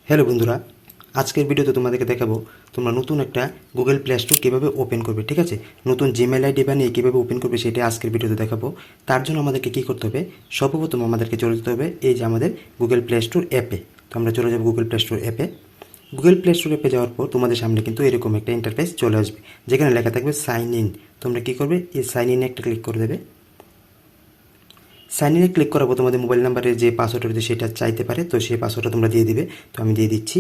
Hello বন্ধুরা, আজকের ভিডিওতে তোমাদেরকে দেখাবো তোমরা নতুন একটা গুগল প্লে স্টোর কীভাবে ওপেন করবে। ঠিক আছে, নতুন জিমেল আইডি বানিয়ে কীভাবে ওপেন করবে সেটা আজকের ভিডিওতে দেখাবো। তার জন্য আমাদেরকে কী করতে হবে, সর্বপ্রথম আমাদেরকে চলে যেতে হবে এই যে আমাদের গুগল প্লে স্টোর অ্যাপে। তো আমরা চলে যাবো গুগল প্লে স্টোর অ্যাপে। গুগল প্লে স্টোর অ্যাপে যাওয়ার পর তোমাদের সামনে কিন্তু এরকম একটা ইন্টারফেস চলে আসবে, যেখানে লেখা থাকবে সাইন ইন। তোমরা কী করবে, এই সাইন ইনে একটা ক্লিক করে দেবে। সাইন ইনে ক্লিক করার পর তোমাদের মোবাইল নাম্বারের যে পাসওয়ার্ড রয়েছে সেটা চাইতে পারে, তো সেই পাসওয়ার্ডটা তোমরা দিয়ে দিবে। তো আমি দিয়ে দিচ্ছি।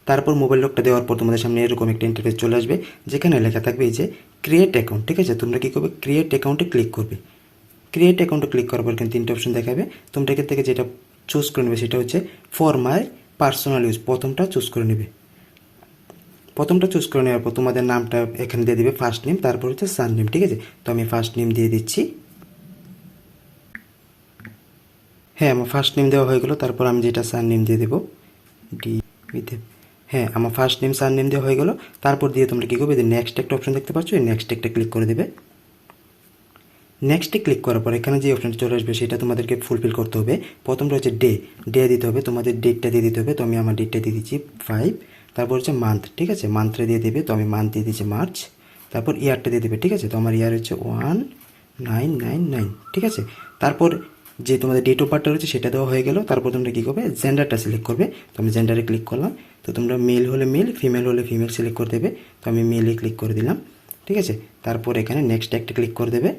তারপর মোবাইল লকটা দেওয়ার পর তোমাদের সামনে এরকম একটা ইন্টারফেস চলে আসবে, যেখানে লেখা থাকবে এই যে ক্রিয়েট অ্যাকাউন্ট। ঠিক আছে, তোমরা কী করবে, ক্রিয়েট অ্যাকাউন্টে ক্লিক করবে। ক্রিয়েট অ্যাকাউন্টে ক্লিক করার পর কিন্তু তিনটে অপশন দেখাবে। তোমরা এখান থেকে যেটা চুজ করে নেবে সেটা হচ্ছে ফর মাই পার্সোনাল ইউজ। প্রথমটা চুজ করে নেবে। প্রথমটা চুজ করে নেওয়ার পর তোমাদের নামটা এখানে দিয়ে দিবে, ফার্স্ট নেম, তারপর হচ্ছে সার নেম। ঠিক আছে, তো আমি ফার্স্ট নেম দিয়ে দিচ্ছি। হ্যাঁ, আমার ফার্স্ট নেম দেওয়া হয়ে গেলো। তারপর আমি যেটা সার নেম দিয়ে দেবো, ডি উইথ, হ্যাঁ আমার ফার্স্ট নেম সার নেম দেওয়া হয়ে গেলো। তারপর দিয়ে তোমরা কী করবে, যে নেক্সট একটা অপশন দেখতে পাচ্ছ, এই নেক্সট একটা ক্লিক করে দেবে। নেক্সটে ক্লিক করার পর এখানে যে অপশনটা চলে আসবে সেটা তোমাদেরকে ফুলফিল করতে হবে। প্রথমটা হচ্ছে ডে দিতে হবে, তোমাদের ডেটটা দিয়ে দিতে হবে। তো আমি আমার ডেটটা দিয়ে দিচ্ছি 5। তারপর হচ্ছে মান্থ। ঠিক আছে, মান্থটা দিয়ে দেবে। তো আমি মান্থ দিয়ে দিচ্ছি মার্চ। তারপর ইয়ারটা দিয়ে দেবে। ঠিক আছে, তো আমার ইয়ার হচ্ছে 1999। ঠিক আছে, তারপর যে তোমাদের ডেট অফ বার্থটা রয়েছে সেটা দেওয়া হয়ে গেল। তারপর তোমরা কী করবে, জেন্ডারটা সিলেক্ট করবে। তো আমি জেন্ডারে ক্লিক করলাম। তো তোমরা মেল হলে মেল, ফিমেল হলে ফিমেল সিলেক্ট করে দেবে। তো আমি মেলে ক্লিক করে দিলাম। ঠিক আছে, তারপর এখানে নেক্সট একটা ক্লিক করে দেবে।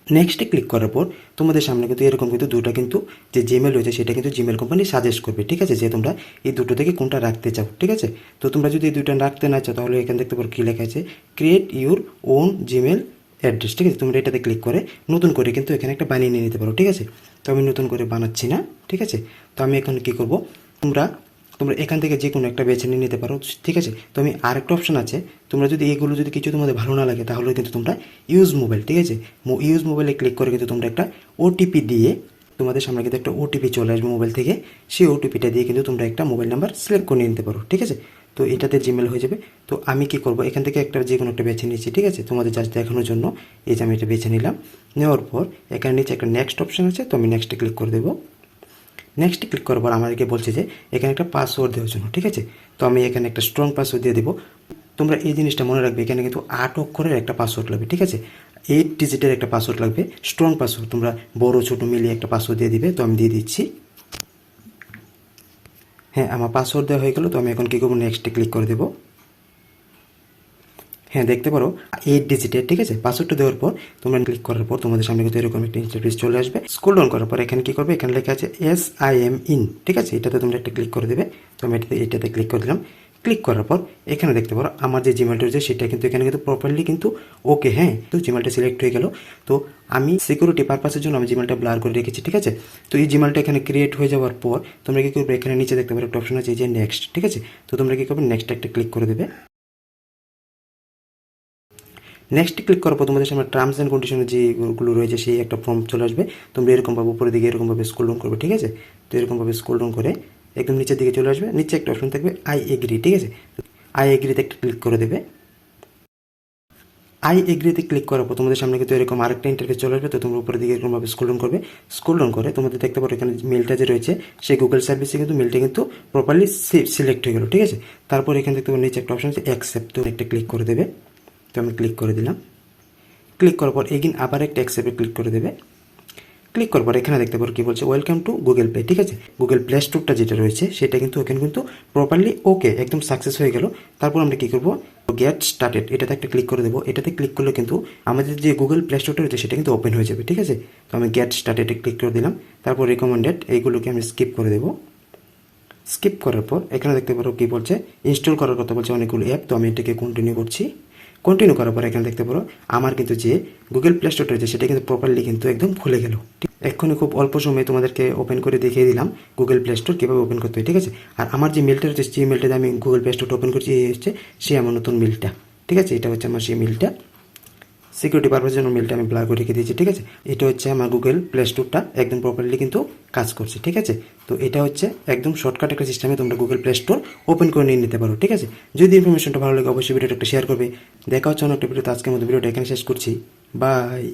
নেক্সটে ক্লিক করার পর তোমাদের সামনে কিন্তু এরকম কিন্তু দুটো কিন্তু যে জিমেল রয়েছে সেটা কিন্তু জিমেল কোম্পানি সাজেস্ট করবে। ঠিক আছে, যে তোমরা এই দুটো থেকে কোনটা রাখতে চাও। ঠিক আছে, তো তোমরা যদি এই দুটো রাখতে না চাও তাহলে এখানে দেখতে পারো কী লেখা আছে, create your own Gmail address. ঠিক আছে, তোমরা এটাতে ক্লিক করে নতুন করে কিন্তু এখানে একটা বানিয়ে নিয়ে নিতে পারো। ঠিক আছে, তো আমি নতুন করে বানাচ্ছি না। ঠিক আছে, তো আমি এখন কী করব, তোমরা এখান থেকে যে কোনো একটা বেছে নিয়ে নিতে পারো। ঠিক আছে, তো আমি আরেকটা অপশন আছে, তোমরা যদি এগুলো যদি কিছু তোমাদের ভালো না লাগে তাহলে কিন্তু তোমরা ইউজ মোবাইল, ঠিক আছে, ইউজ মোবাইলে ক্লিক করে কিন্তু তোমরা একটা ওটিপি দিয়ে, তোমাদের সামনে কিন্তু একটা ওটিপি চলে আসবে মোবাইল থেকে। সেই ওটিপিটা দিয়ে কিন্তু তোমরা একটা মোবাইল নাম্বার সিলেক্ট করে নিতে পারো। ঠিক আছে, তো এটাতে জিমেল হয়ে যাবে। তো আমি কি করব, এখান থেকে একটা যে কোনো একটা বেছে নিচ্ছি। ঠিক আছে, তোমাদের জাস্ট দেখানোর জন্য এই যে আমি এটা বেছে নিলাম। নেওয়ার পর এখানে নিচে একটা নেক্সট অপশন আছে, তো আমি নেক্সটে ক্লিক করে দেবো। নেক্সট ক্লিক করার পর আমাদেরকে বলছে যে এখানে একটা পাসওয়ার্ড দেওয়ার জন্য। ঠিক আছে, তো আমি এখানে একটা স্ট্রং পাসওয়ার্ড দিয়ে দেবো। তোমরা এই জিনিসটা মনে রাখবে, এখানে কিন্তু 8 অক্ষরের একটা পাসওয়ার্ড লাগবে। ঠিক আছে, 8 ডিজিটের একটা পাসওয়ার্ড লাগবে, স্ট্রং পাসওয়ার্ড। তোমরা বড় ছোটো মিলিয়ে একটা পাসওয়ার্ড দিয়ে দিবে। তো আমি দিয়ে দিচ্ছি। হ্যাঁ, আমার পাসওয়ার্ড দেওয়া হয়ে গেল। তো আমি এখন কী করবো, নেক্সটে ক্লিক করে দেবো। হ্যাঁ, দেখতে পারো 8 ডিজিটের। ঠিক আছে, পাসওয়ার্ডটা দেওয়ার পর তোমরা ক্লিক করার পর তোমাদের সামনে কিন্তু এরকম একটা ইন্টারফেস চলে আসবে। স্ক্রল ডাউন করার পর এখানে কী করবে, এখানে লেখা আছে SIM ইন। ঠিক আছে, এটাতে তোমরা একটা ক্লিক করে দেবে। তো আমি এটাতে ক্লিক করে দিলাম। ক্লিক করার পর এখানে দেখতে পারো আমার যে জিমেলটা রয়েছে সেটা কিন্তু এখানে কিন্তু প্রপারলি কিন্তু ওকে। হ্যাঁ, তো জিমেলটা সিলেক্ট হয়ে গেল। তো আমি সিকিউরিটি পারপাসের জন্য আমি জিমেলটা ব্লার করে রেখেছি। ঠিক আছে, তো এই জিমেলটা এখানে ক্রিয়েট হয়ে যাওয়ার পর তোমরা কী করবে, এখানে নিচে দেখতে পারো একটা অপশন আছে, এই যে নেক্সট। ঠিক আছে, তো তোমরা কী করবে, নেক্সট একটা ক্লিক করে দেবে। নেক্সট ক্লিক করার পর তোমাদের সামনে টার্মস অ্যান্ড কন্ডিশনের যেগুলো রয়েছে সেই একটা ফর্ম চলে আসবে। তোমরা এরকমভাবে উপরের দিকে এরকমভাবে স্ক্রল ডাউন করবে। ঠিক আছে, তো এরকমভাবে স্ক্রল ডাউন করে একদম নিচের দিকে চলে আসবে। নিচে একটা অপশন থাকবে আই এগ্রি। ঠিক আছে, আই এগ্রিতে একটা ক্লিক করে দেবে। আই এগ্রিতে ক্লিক করার পর তোমাদের সামনে কিন্তু এরকম আরেকটা ইন্টারফেস চলে আসবে। তো তোমরা উপরের দিকে এরকমভাবে স্ক্রল ডাউন করবে। স্ক্রল ডাউন করে তোমাদের দেখতে পারো এখানে মেলটা যে রয়েছে সেই গুগল সার্ভিসে কিন্তু মেলটা কিন্তু প্রপারলি সিলেক্ট হয়ে গেল। ঠিক আছে, তারপর এখানে দেখতে পারো নিচে একটা অপশন আছে অ্যাকসেপ্ট, তো একটা ক্লিক করে দেবে। তো আমি ক্লিক করে দিলাম। ক্লিক করার পর এগিন আবার একটা অ্যাকসেপ্টে ক্লিক করে দেবে। ক্লিক করার পর এখানে দেখতে পারো কী বলছে, ওয়েলকাম টু গুগল প্লে। ঠিক আছে, গুগল প্লে স্টোরটা যেটা রয়েছে সেটা কিন্তু এখানে কিন্তু প্রপারলি ওকে, একদম সাকসেস হয়ে গেল। তারপর আমরা কী করবো, গেট স্টার্টেড এটাতে একটা ক্লিক করে দেবো। এটাতে ক্লিক করলে কিন্তু আমাদের যে গুগল প্লে স্টোরটা রয়েছে সেটা কিন্তু ওপেন হয়ে যাবে। ঠিক আছে, তো আমি গেট স্টার্টেডে ক্লিক করে দিলাম। তারপর রিকমেন্ডেড এইগুলোকে আমি স্কিপ করে দেবো। স্কিপ করার পর এখানে দেখতে পারো কী বলছে, ইনস্টল করার কথা বলছে অনেকগুলো অ্যাপ। তো আমি এটাকে কন্টিনিউ করছি। কন্টিনিউ করার পর এখানে দেখতে পারো আমার কিন্তু যে গুগল প্লে স্টোরটা রয়েছে সেটা কিন্তু প্রপারলি কিন্তু একদম খুলে গেল। এক্ষুনি খুব অল্প সময়ে তোমাদেরকে ওপেন করে দেখিয়ে দিলাম গুগল প্লে স্টোর কীভাবে ওপেন করতে হয়। ঠিক আছে, আর আমার যে মেলটা রয়েছে যে মেলটাতে আমি গুগল প্লে স্টোরটা ওপেন করছি এই হচ্ছে সেই আমার নতুন মেলটা। ঠিক আছে, এটা হচ্ছে আমার সেই মেলটা। সিকিউরিটি পারপাসের জন্য মেলটা আমি ব্লার করে রেখে দিয়েছি। ঠিক আছে, এটা হচ্ছে আমার গুগল প্লে স্টোরটা একদম প্রপারলি কিন্তু কাজ করছে। ঠিক আছে, তো এটা হচ্ছে একদম শর্টকাট একটা সিস্টেমে তোমরা গুগল প্লে স্টোর ওপেন করে নিয়ে নিতে পারো। ঠিক আছে, যদি ইনফরমেশনটা ভালো লাগে অবশ্যই ভিডিওটা একটা শেয়ার করবে। দেখা হচ্ছে অন্য একটা ভিডিওতে। আজকের মতো ভিডিওটা এখানে শেষ করছি। বাই।